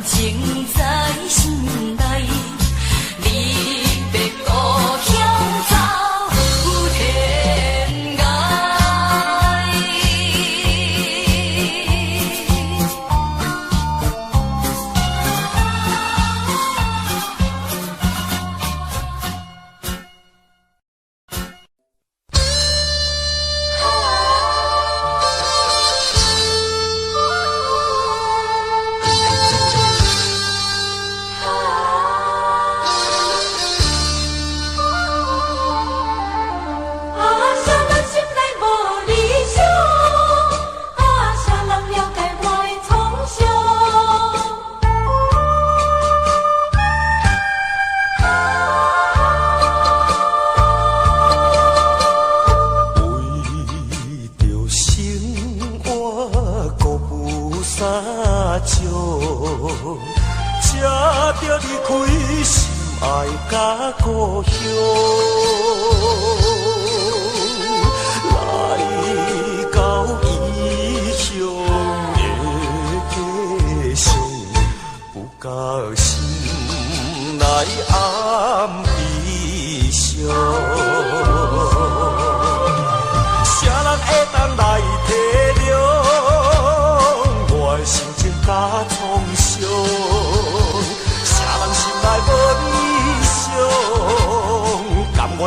情在心内，你要故乡走天涯。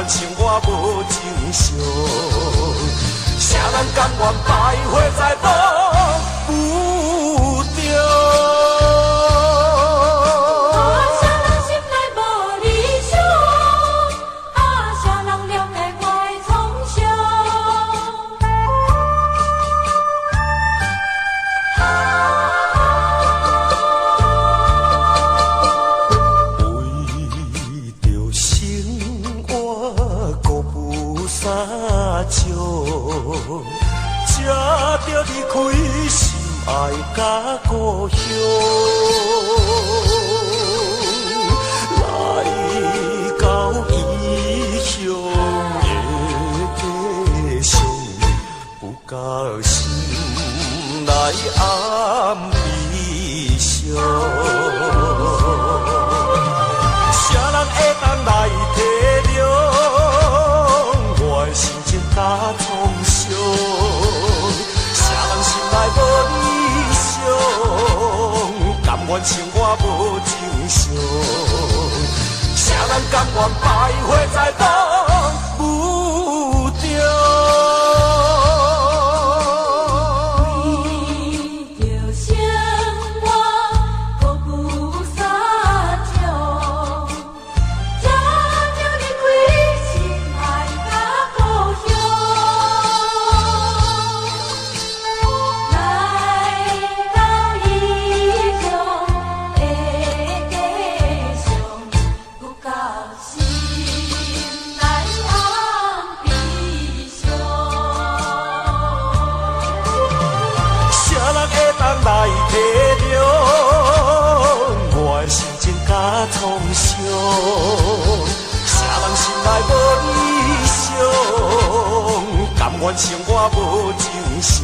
情我无情伤，谁人甘愿败花在风雨中？谁人心内无理想？谁人了解我的创伤？为着生活顾不三招，才着离开心爱甲故乡。来到异乡的家乡，不甘心来暗悲伤。谁人会当来体谅我的心情甲创伤？谁人心内无理想，甘愿生活无情伤？谁人甘愿败花在风雨中？来体谅我的心情甲创伤，谁人心内无理想，甘愿生活无情伤？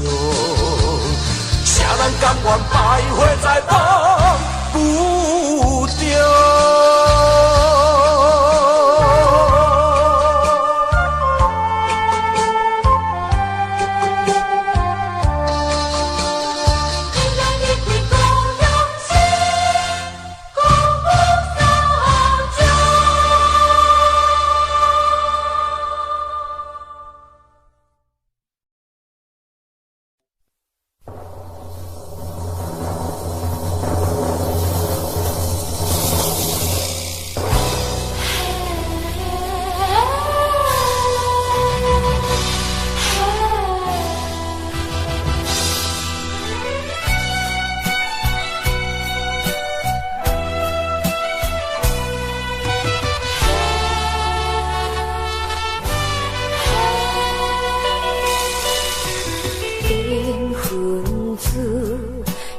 谁人甘愿败花在风雨中？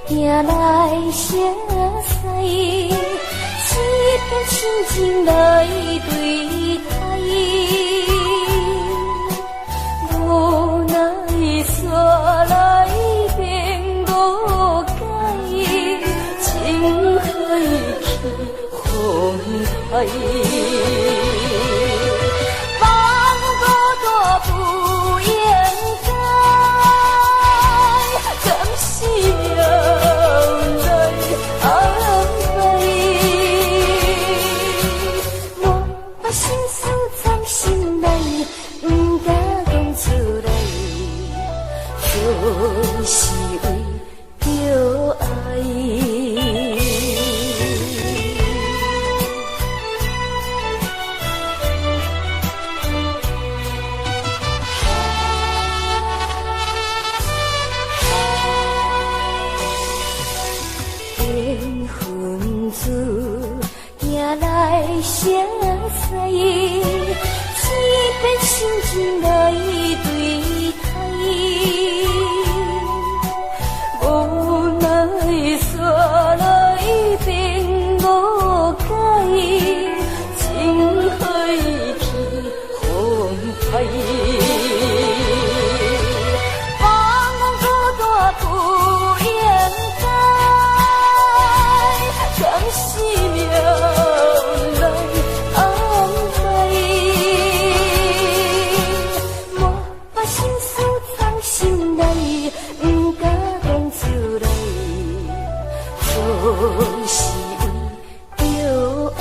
迎来相识，一片深情来对待，无奈煞来变无解，情。歹，放孤单不应该，怎是命来安排？我把心事藏心内，不敢讲出来，就是为着爱。声塞，只变心情来对待，无奈煞来变无解，情海去风派，放孤单不应该，怎是命？就是为着爱。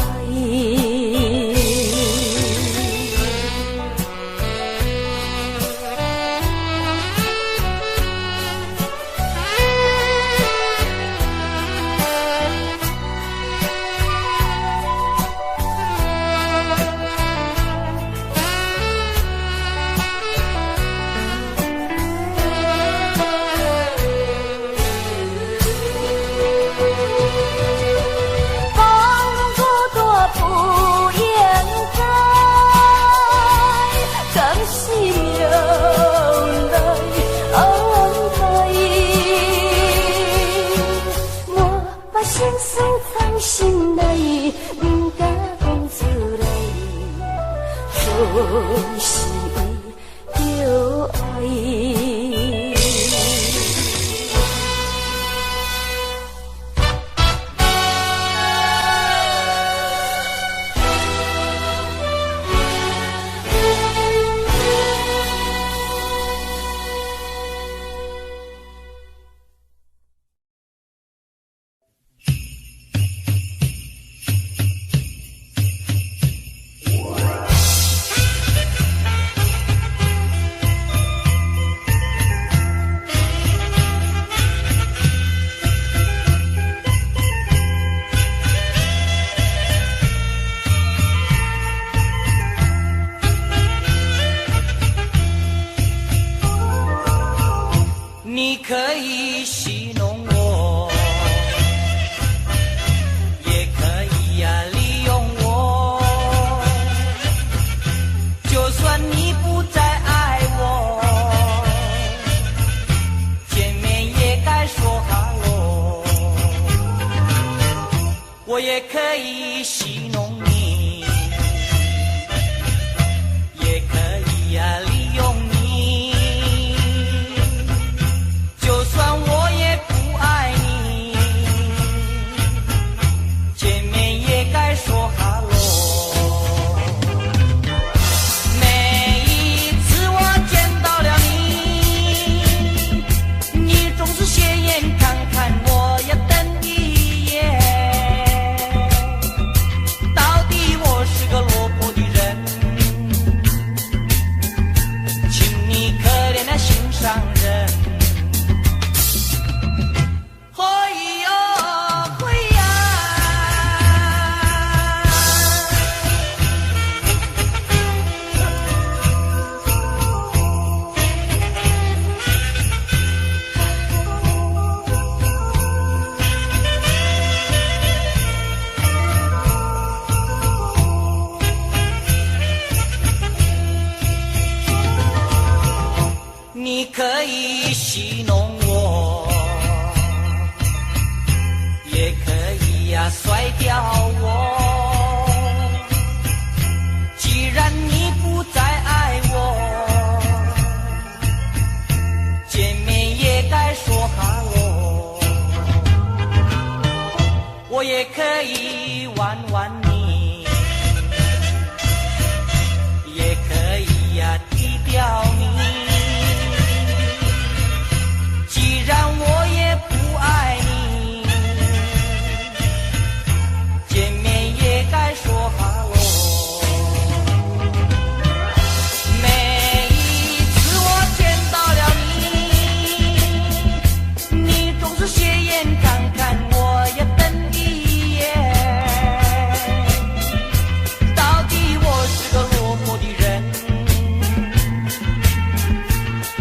心内不敢讲出来，就是为着爱。你可以戏弄我，也可以利用我，就算你不再爱我，见面也该说哈喽。我也可以戏弄你，也可以利用你，就算我也不爱你，见面也该说哈喽。每一次我见到了你，你总是斜眼看看我呀，瞪一眼。到底我是个落魄的人，请你可怜那心上人。你可以戏弄我，也可以甩掉我。既然你不再爱我，见面也该说哈喽。我也可以玩玩你，表明，既然我也不爱你，见面也该说哈喽。每一次我见到了你，你总是斜眼看看我，也瞪一眼。到底我是个落魄的人，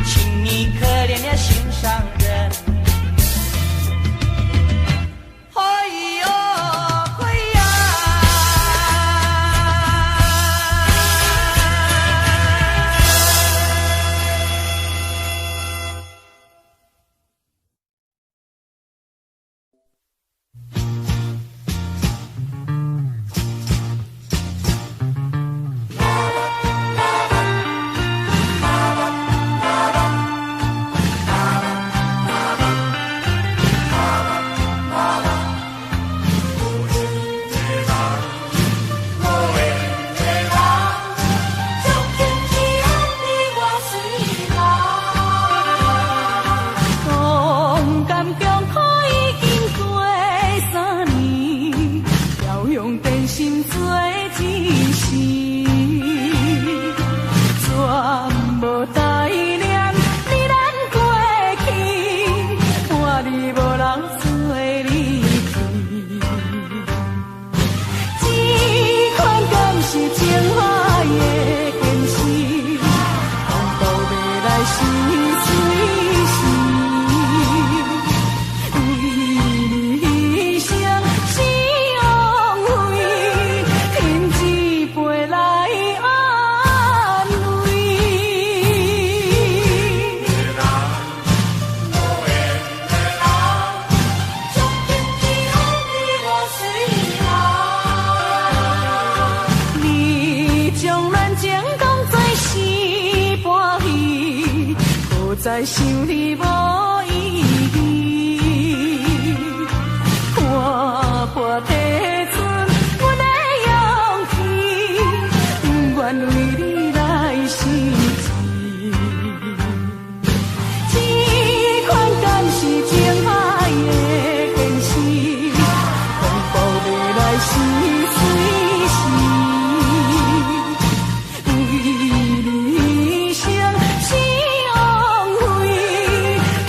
请你可怜点心上人。哎呦，哎呀！讲感强可已经过3年，要用真心做一世，全无代念你咱过去，换你无人做离去。这款敢是情海的现实，风度未来是随时。为理想是枉费，天之陪来安慰。终点只有你我随行，你将咱情当作是半戏，搁再想你无意义。看破体存阮的勇气，不愿为你来失志。这款敢是情海的现实，风暴未来是随时。为理想是枉费，天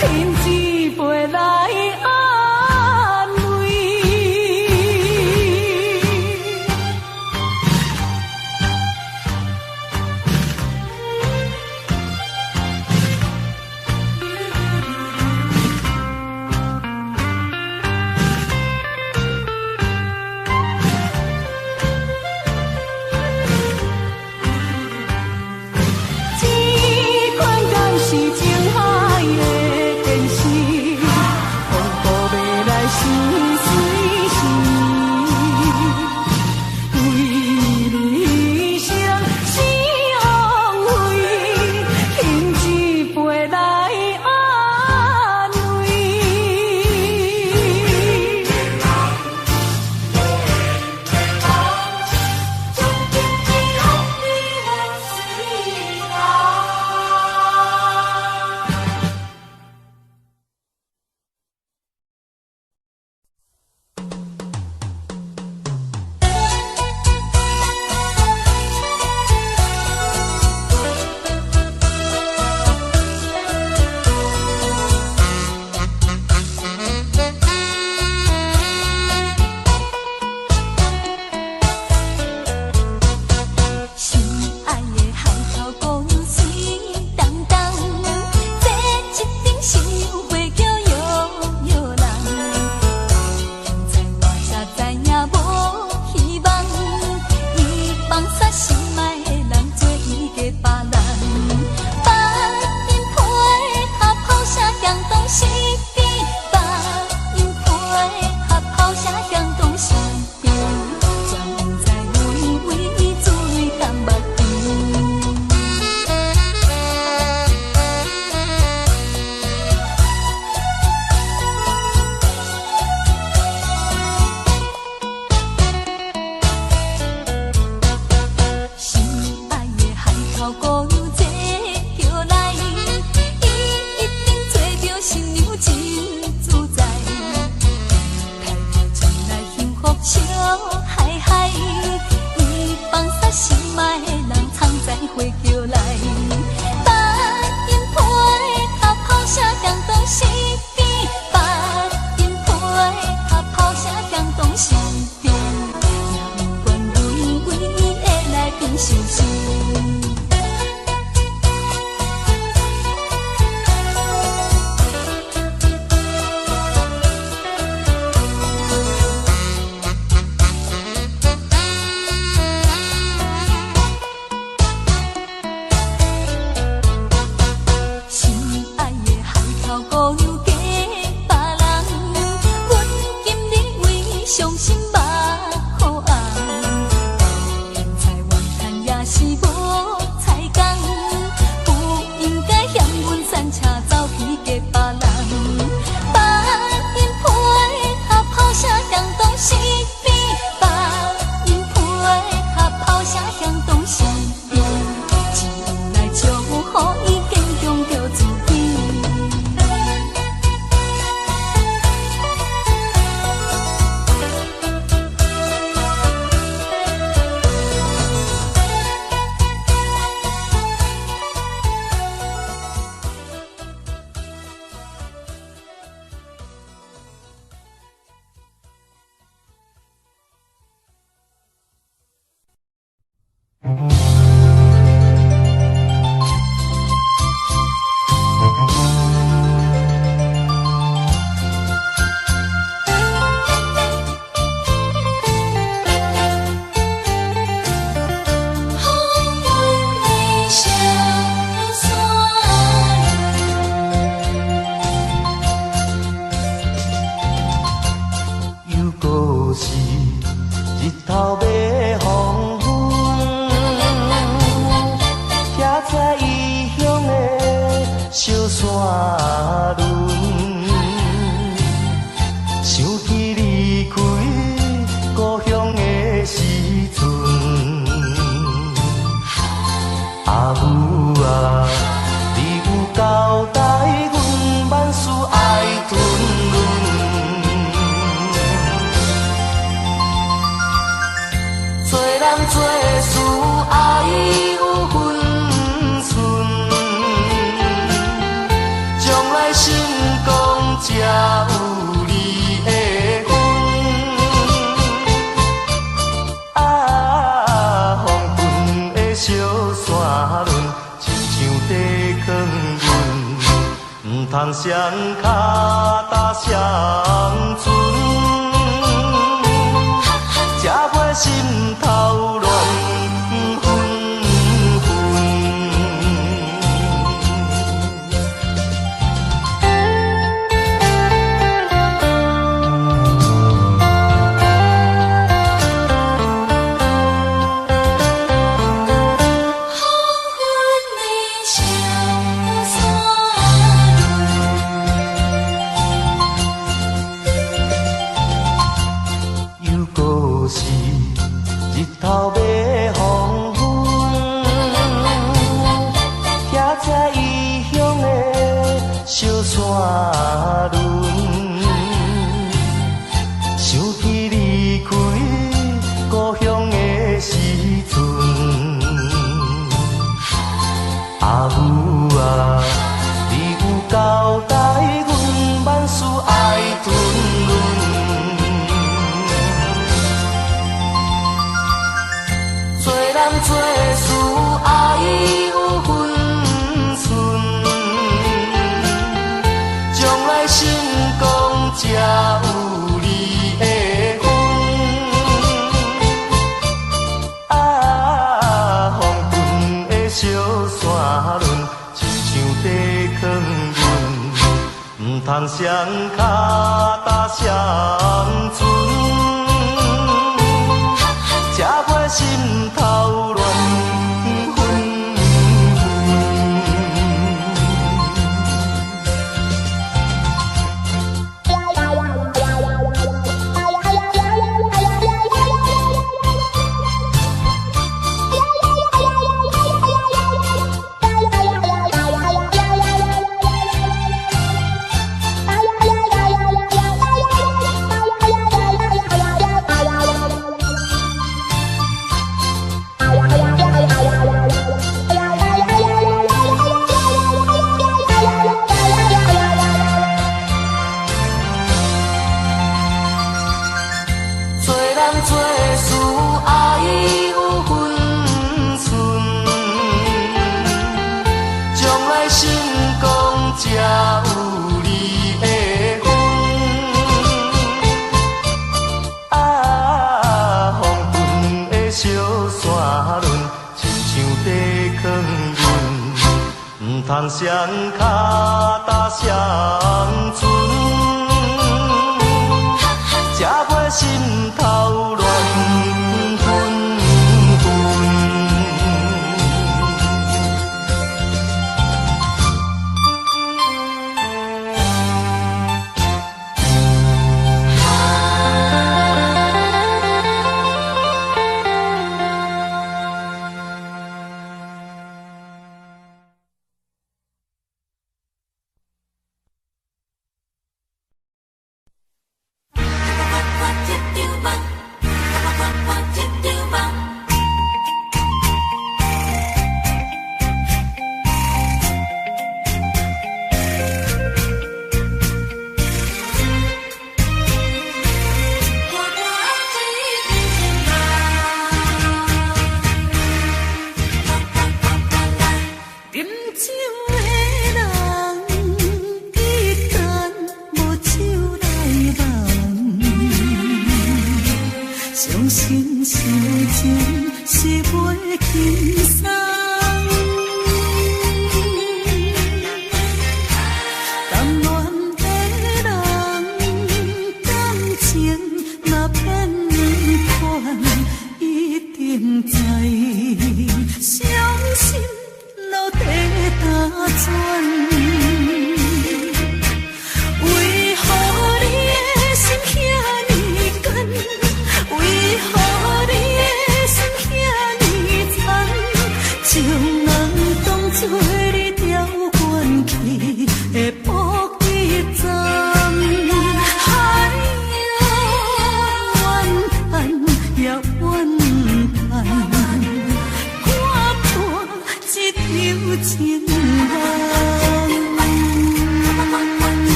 海海，伊放煞心爱的人藏在花桥内。白银皮他抛下向东西边，白银皮他抛下向东西边，也不管阮为伊会来变伤心。通双脚踏双船，才袂心头乱纷纷。通双脚踏双船，才袂心头乱纷啊通双脚踏双船，才袂心头乱纷纷。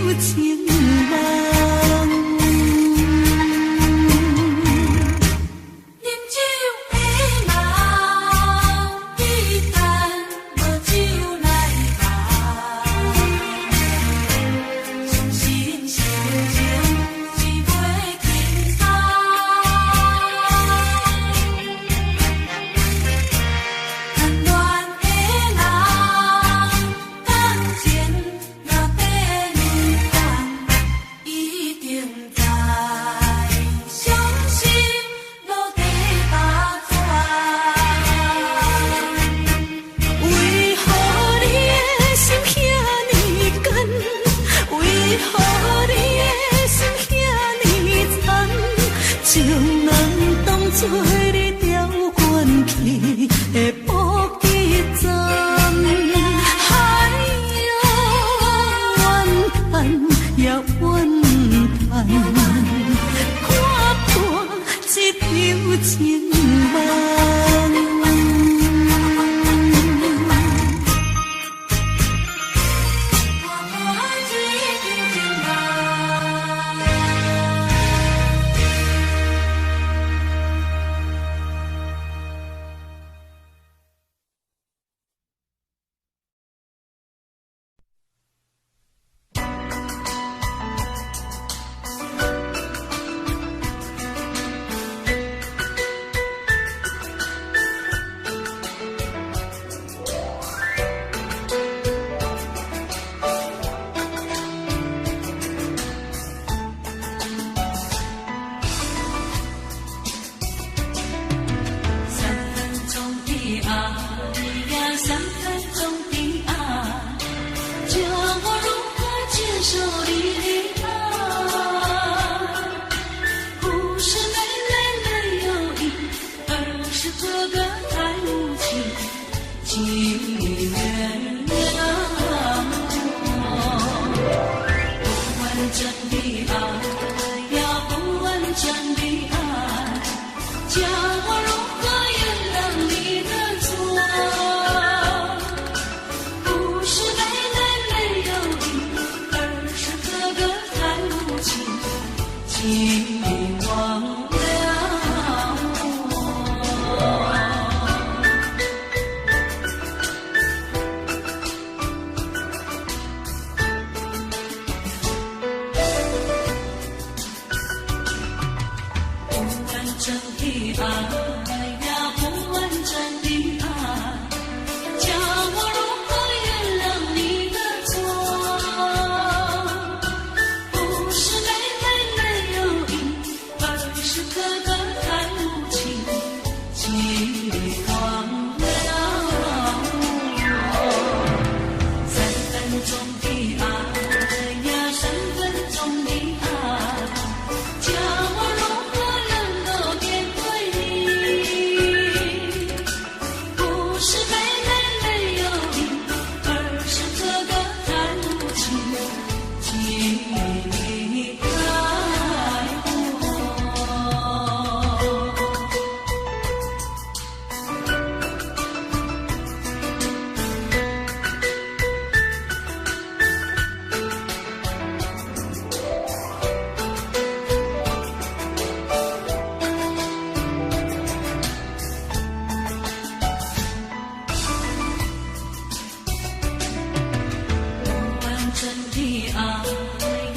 有情人。的爱呀，不完整的爱，叫我如何原谅你的错？不是妹妹没有你，而是哥哥太无情，竟忘了我。不完整的爱呀，不完整的爱，叫我如何原谅你的错？不是妹妹没有意，而是哥哥太无情，竟忘了我。三分钟的爱呀，三分钟的爱，叫我如何能够面对你？不是妹妹没有意，而是哥哥太无情，竟离开我。不完整的爱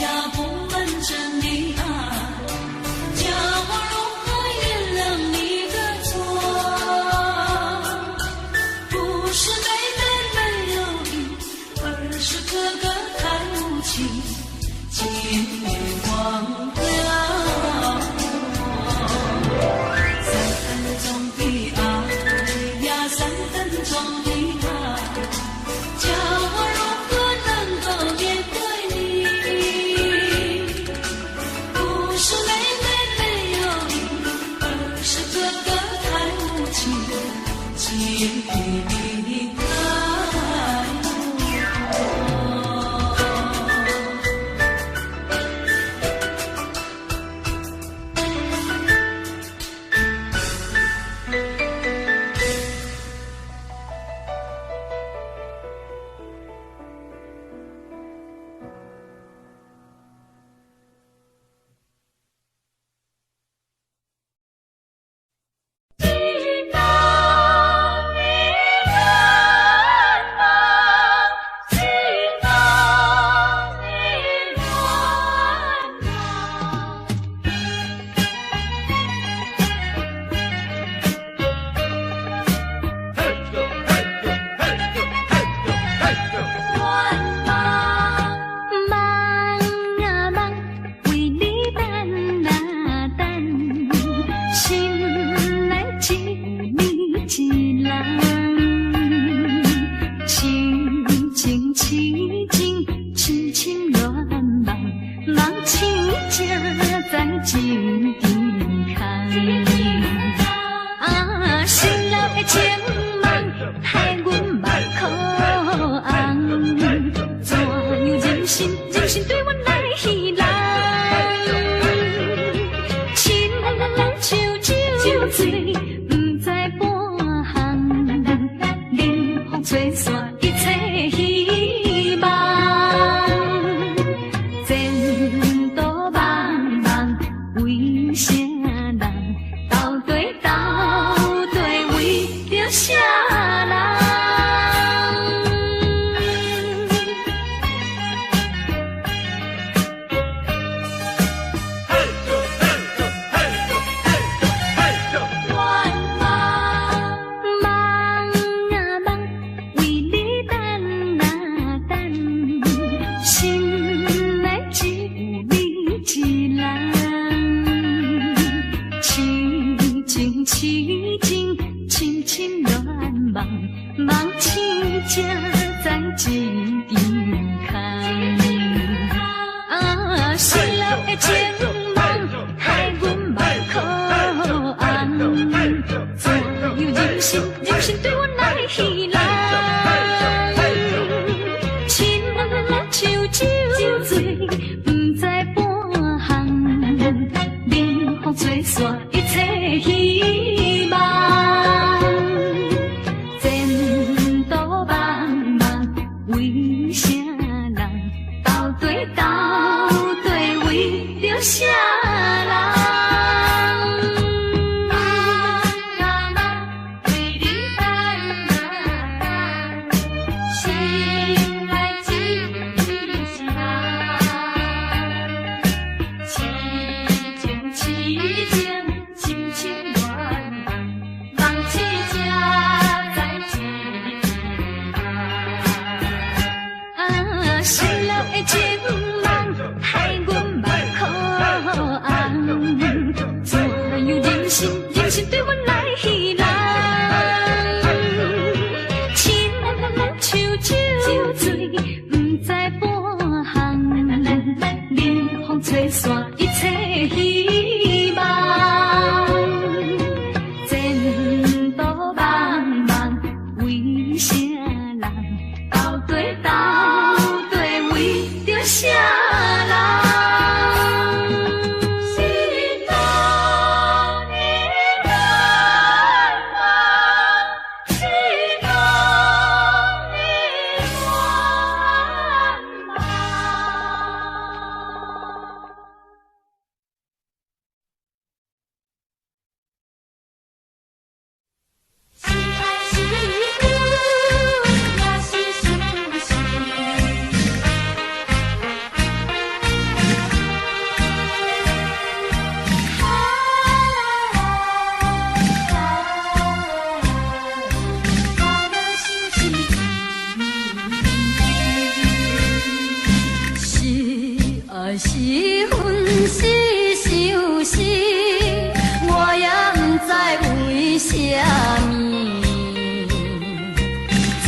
呀，不完整的爱，叫我如何原谅你的错？不是妹妹没有意，而是哥哥太无情，竟忘了我。三分钟的爱呀，三分钟的爱，叫我如何能够面对你？不是妹妹没有意，而是哥哥太无情，竟离开我。酒醉，不再。吹散一切希望，前途茫茫为啥人？到底为着啥人？心中的愿望，心中的愿望。是爱是恨，也是是不是？是爱是恨是想是，我也不知为什么，一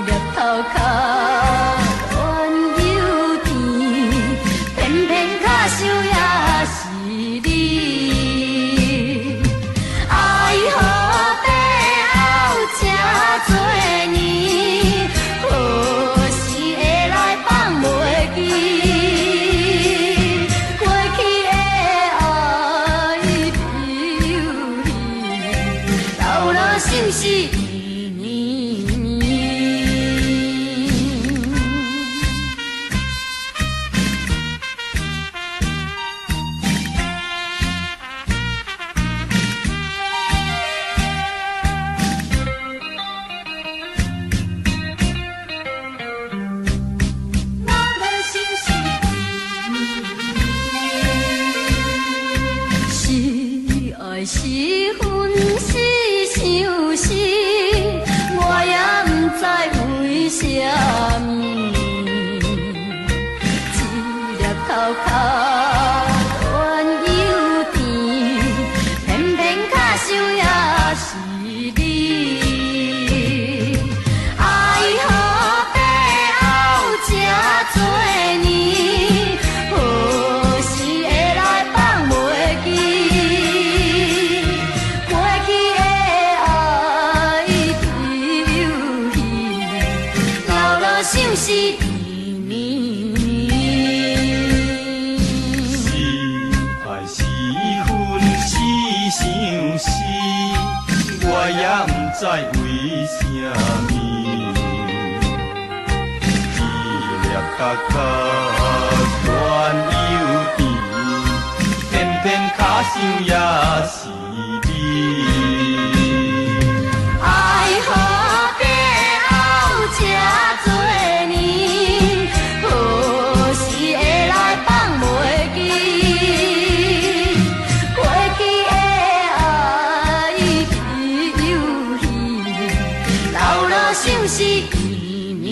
粒头壳乱又甜，偏偏卡想也是你。爱好白后这多年，何时会来放袂记？过去的爱飘离，到了心事绵绵。到了心事是爱是恨是想是，我也不知为什么，一粒头壳乱又甜，偏偏卡想也是你。爱好白后这多年，何时会来放袂记？过去的爱飘离，到了心事绵绵。是爱是恨是想是，我也不知为什么，一粒角角乱又甜，偏偏卡想也是你。爱好白后这多年，何时会来放袂记？过去的爱飘离，到了心事绵绵。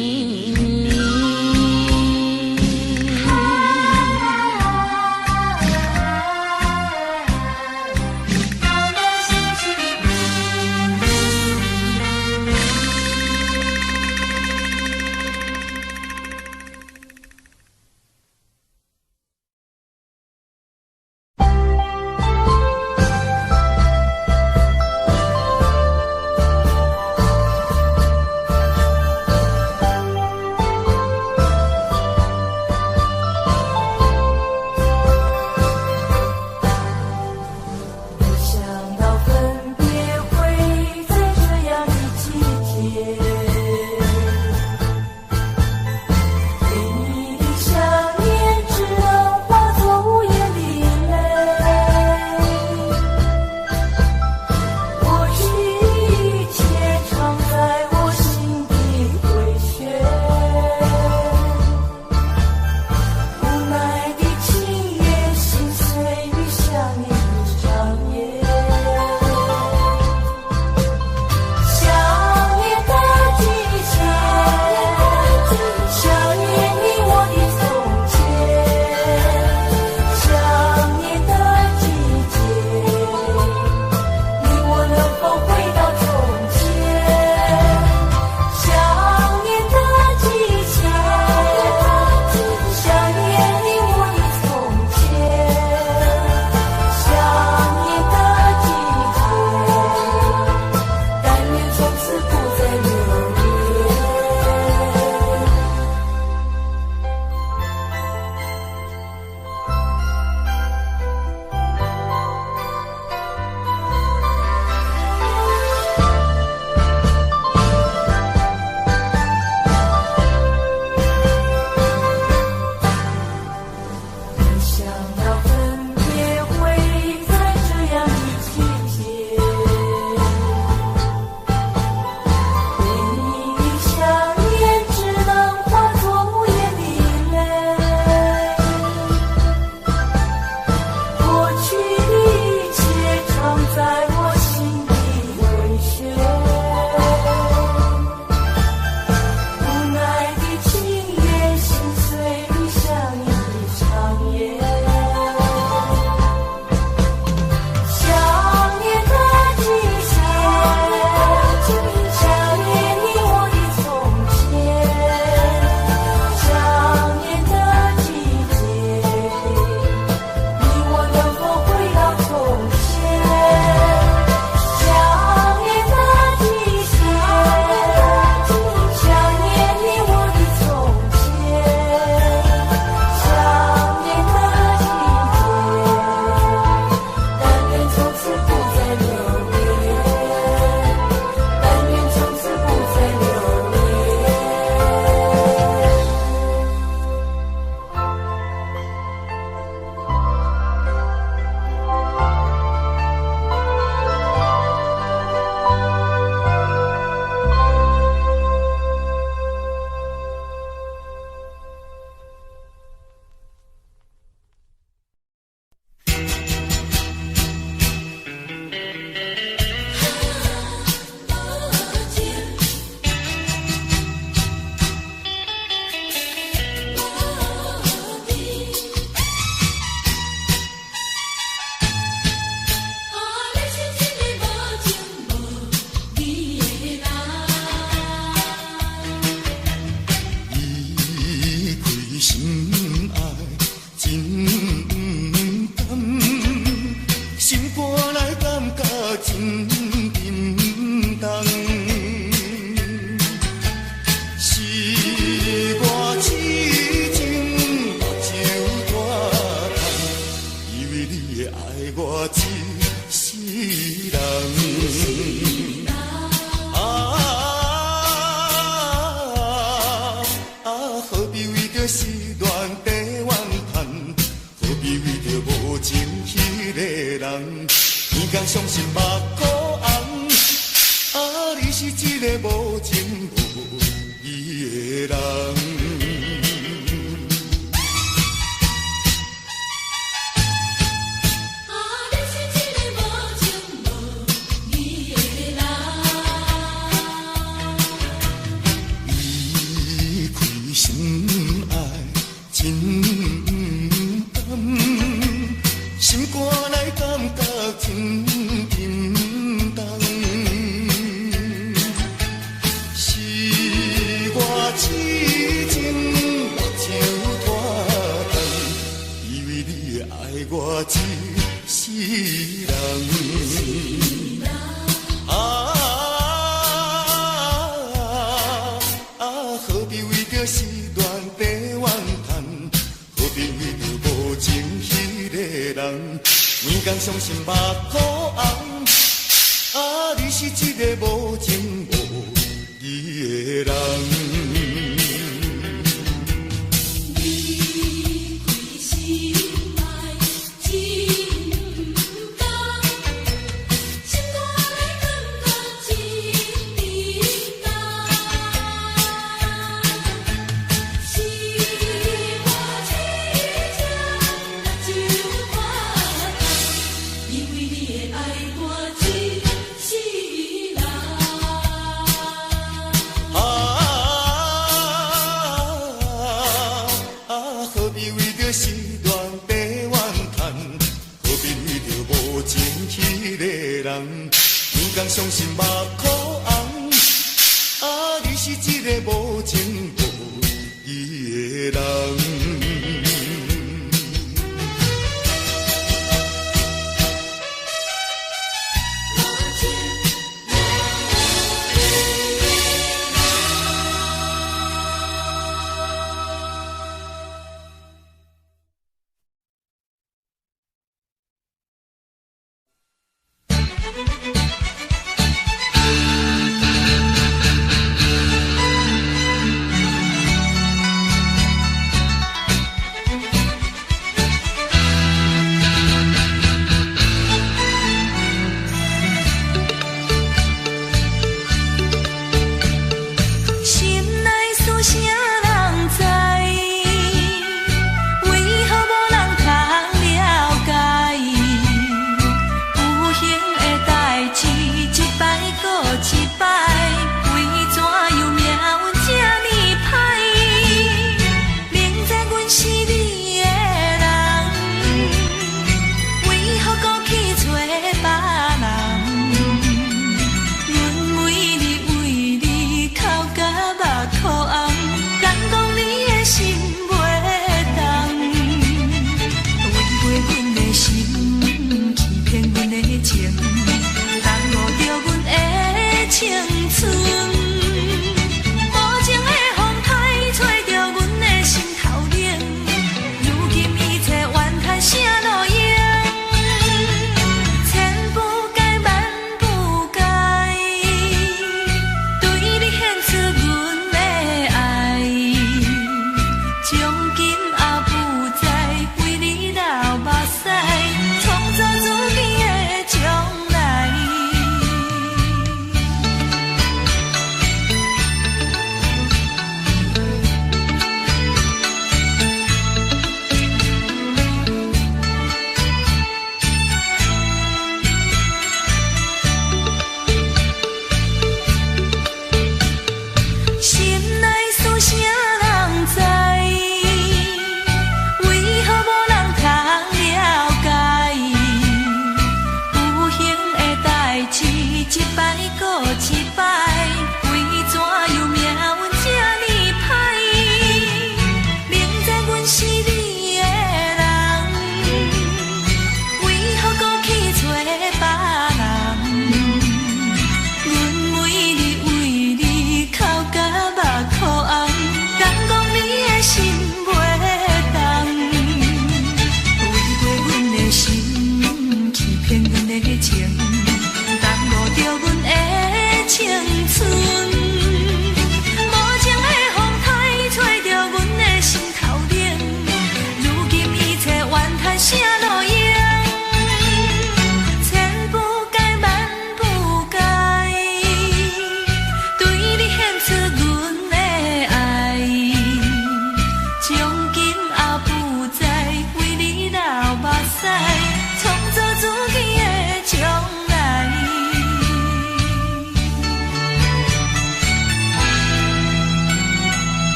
到了心事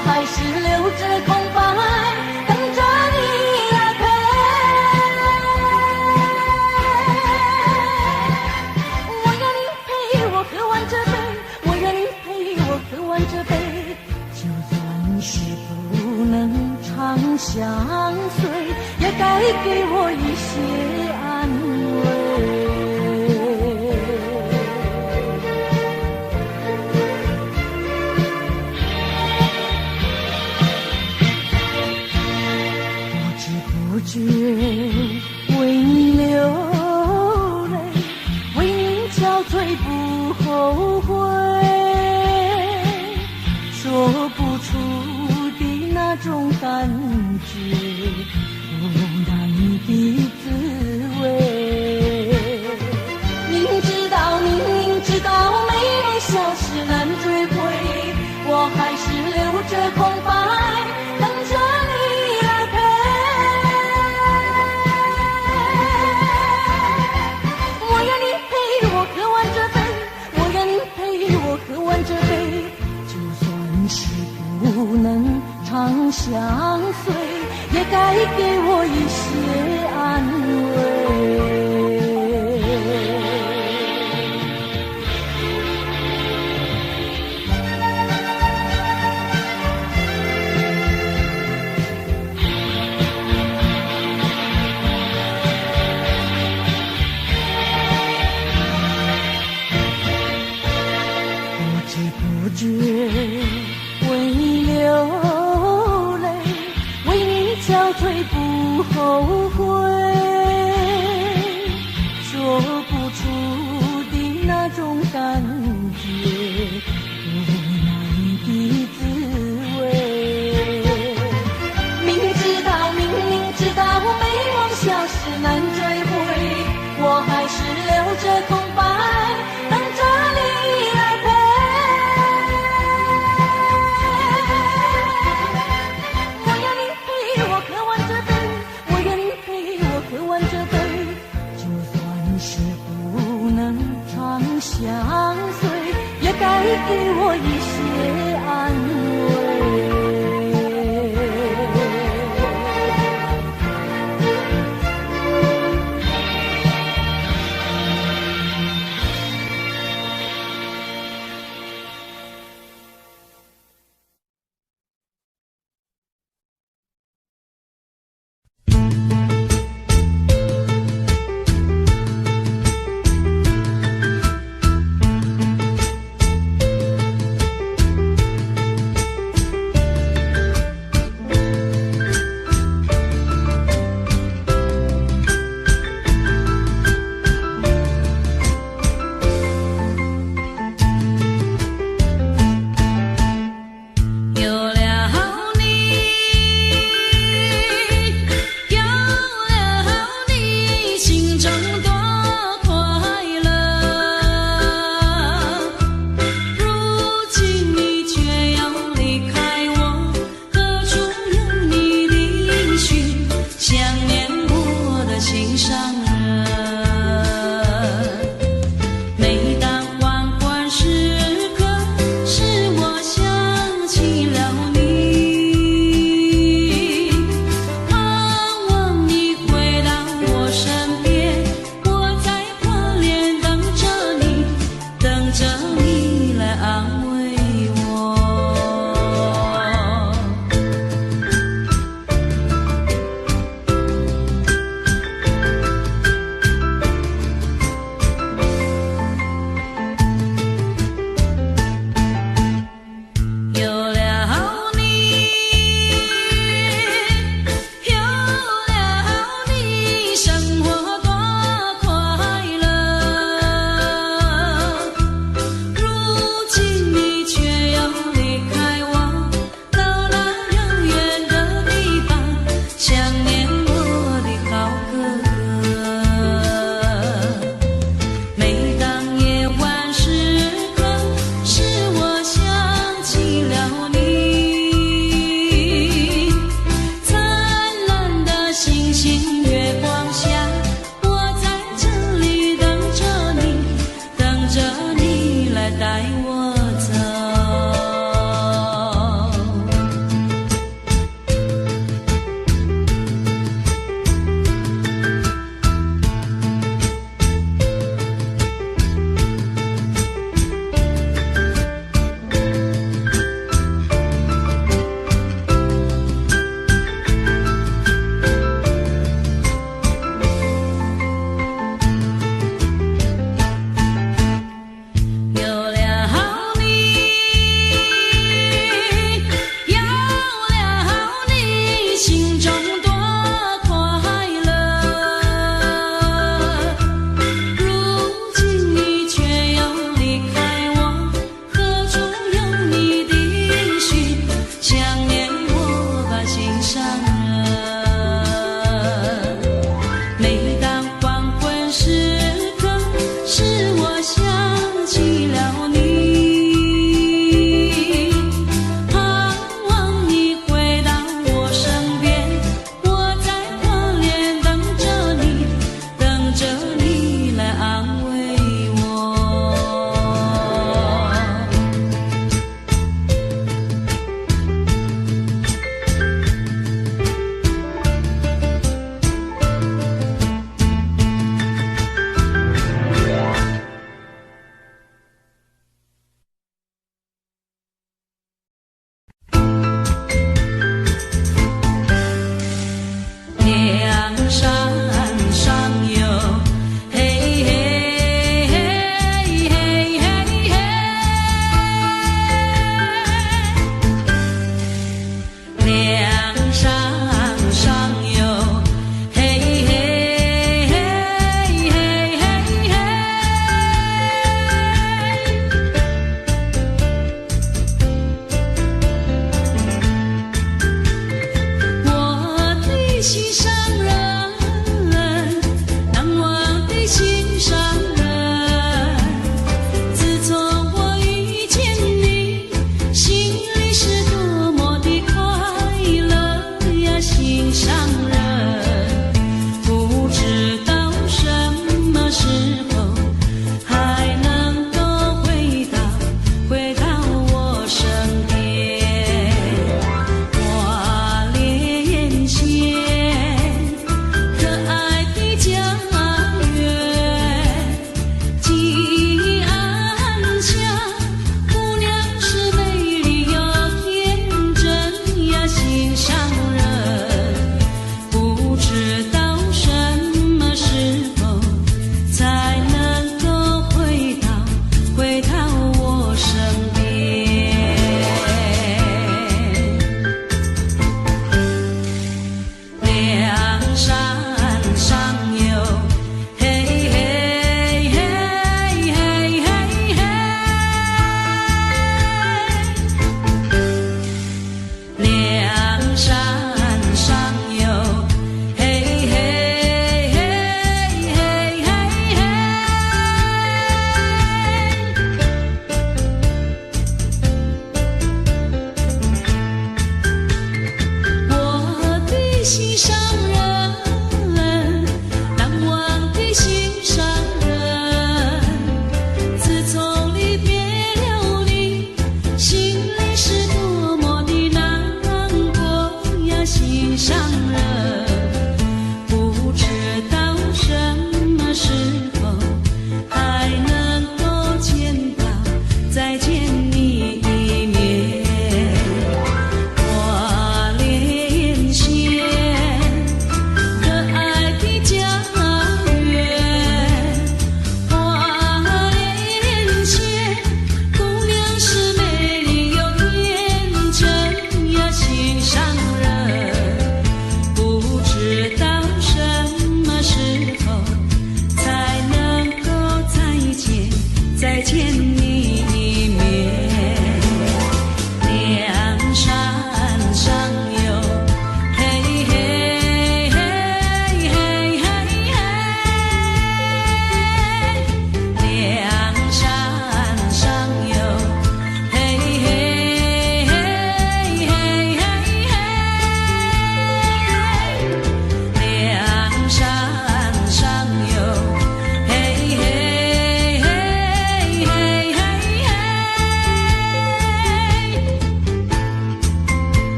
我还是留着空白，等着你来陪。我要你陪我喝完这杯，我要你陪我喝完这杯，就算是不能长相随，也该给我一些安慰。不觉为你流泪，为你憔悴不后悔，说不出的那种感觉，不难的滋味。明知道美梦消失难追回，我还是留着空白，等着你来陪。喝完这杯，就算是不能长相随，也该给我一些安慰。不觉为你流泪，为你憔悴不后悔，说不出的那种感觉，不难的滋味。明知道美梦消失难追回，我还是留着空白，等着你来陪。相随，也该给我一些安慰。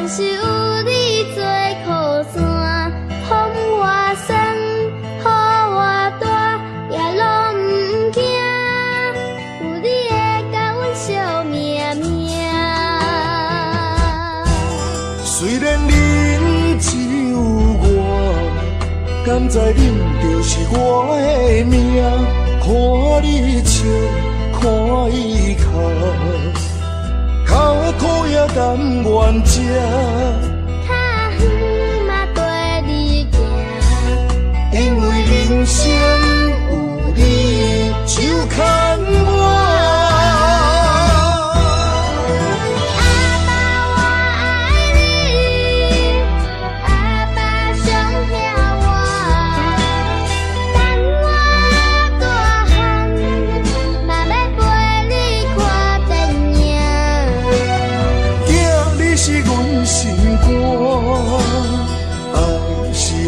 但是有你做靠山，风我酸，雨我大，也拢不惊。有你会甲阮笑命命。虽然恁只有我，敢知恁就是我的命？看你笑，看伊哭，哭的苦也甘愿吃。较远嘛跟你行，因为人生有你就牵我。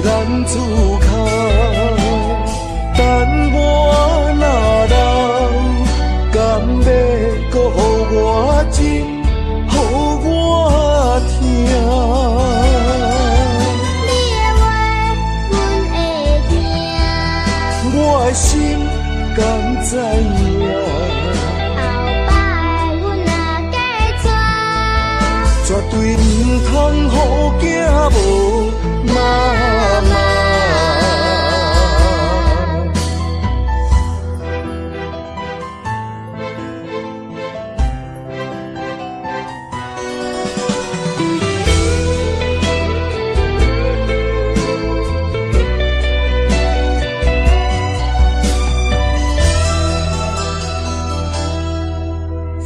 咱自靠，等我若老，敢要搁予我情，予我听。你的话，阮会听。我的心敢知影？后摆阮若嫁娶，绝对唔通予囝无妈妈。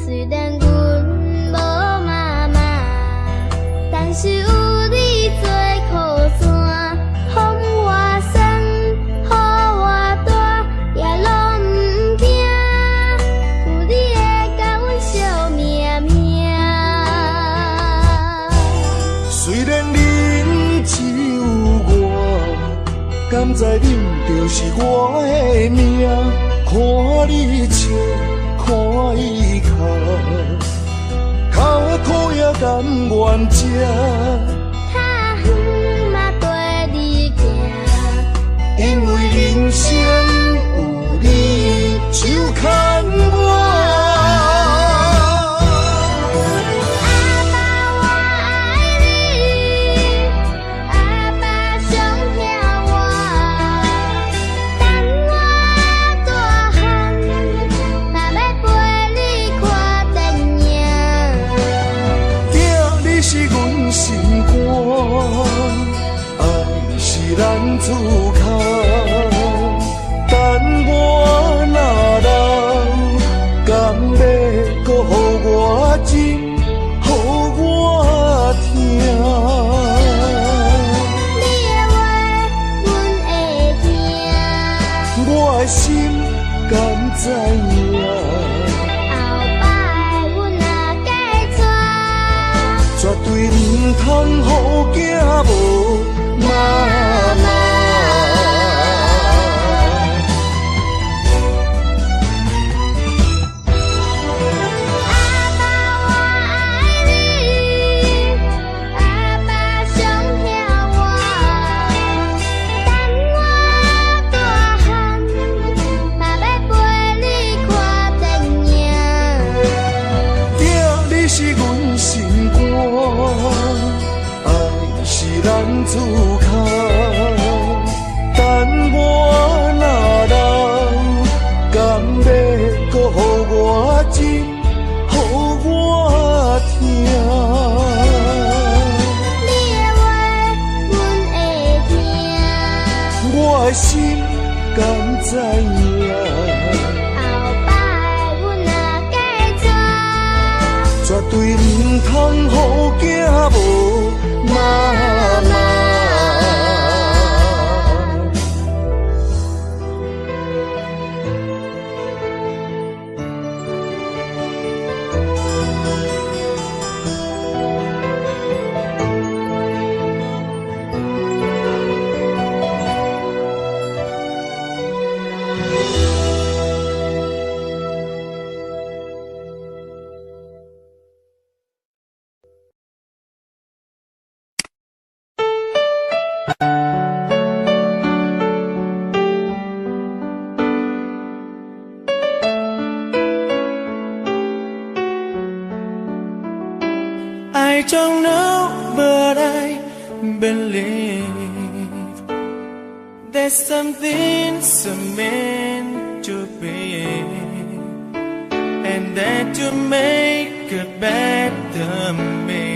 虽然阮无妈妈，但是有你做靠山，风我酸，雨我大，也拢不惊。有你会甲阮笑命命。虽然恁只有我，敢知恁就是我的命？看你笑，看伊哭，哭的苦也甘愿吃。较远嘛跟你行，因为人生有你就牵我。阿爸我爱你，阿爸上疼我，等我大汉，若要陪你看电影。囝，你是阮心肝，爱是咱自靠。等我若老，敢要搁予我情，予我听。你的话，阮会听。我的心敢知影？后摆阮若嫁娶，绝对唔通予囝无妈妈。阿爸我爱你，阿爸上疼我，等我大汉，若要陪你看电影。囝，你是阮心肝，爱是咱自靠。等我若老，敢要搁予我情，予我听。你的话，阮会听。我的心敢知影？后摆阮若嫁娶，绝对唔通予囝无妈妈。I don't know, but I believe that some things are meant to be, and that to make a better me.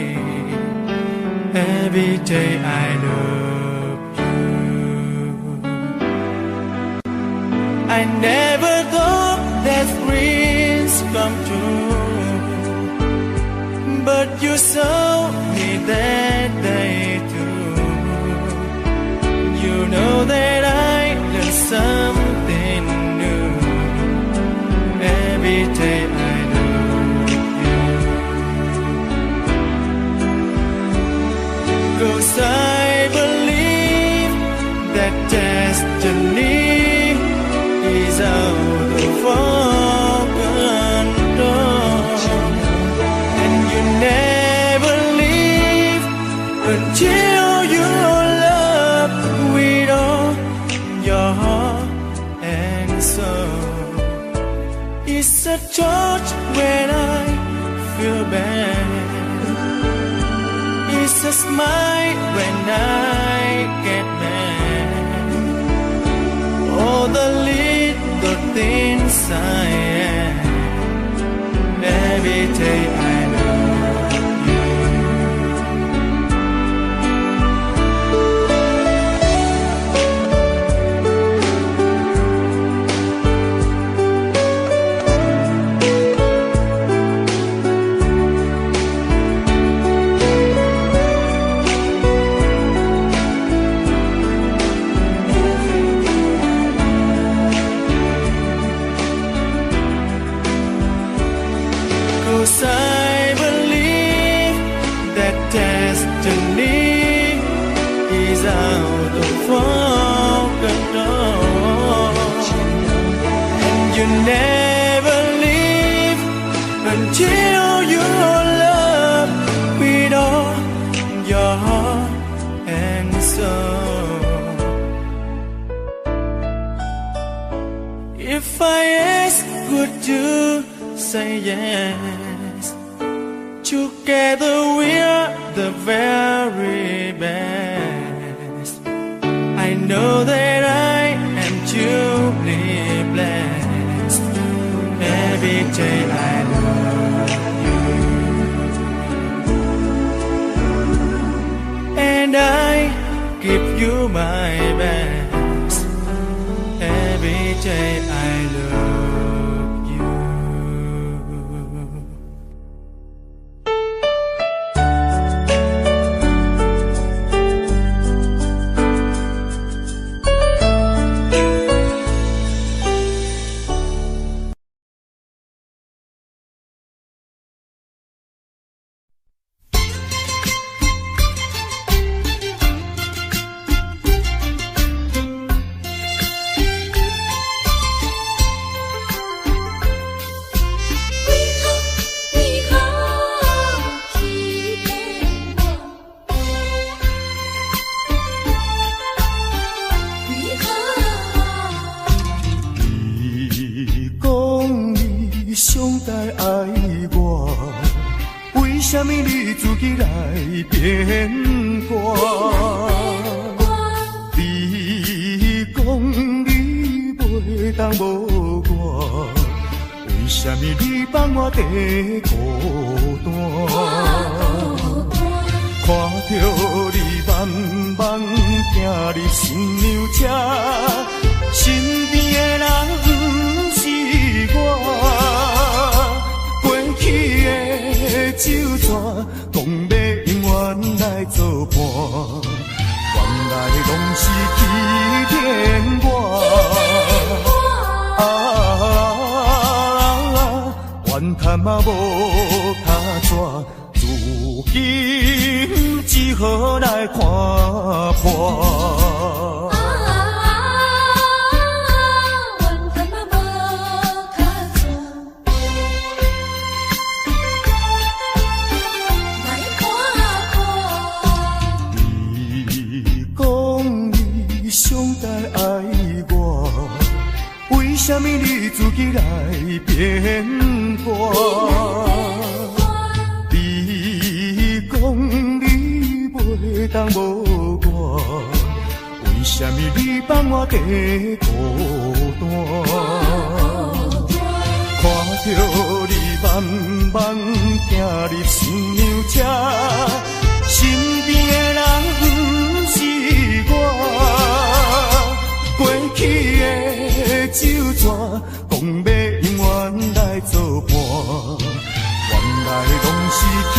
Every day I love you. I never thought that dreams come true, but you saw me that day too. You know that I learned something new. Every day I love you. 'Cause I believe that destiny is out of our control, and you never leave until you love with all your heart and soul. It's a touch when I feel bad, it's a smile when I get mad. All the little things I am. Every day I love you. 'Cause I believe that destiny is out of our control, and you never leave until you love with all your heart and soul. If I ask, would you say yes? Together we're the very best. I know that I am truly blessed. Every day I love you, and I give you my best. Every day I love you. 什么你自己来变卦？你讲你袂当无我，为什么你放我在孤单？看着你慢慢行入新娘车，身边的人不是我。过去的酒泉，讲要永远来作伴，原来拢是欺骗我。怨叹嘛无他纸，如今只好来看破。为什么你自己来变卦？你你放我在孤单，看着你慢慢行入想念这，身边的人不是我，过去的旧纸，讲要永远来作伴，原来拢是气。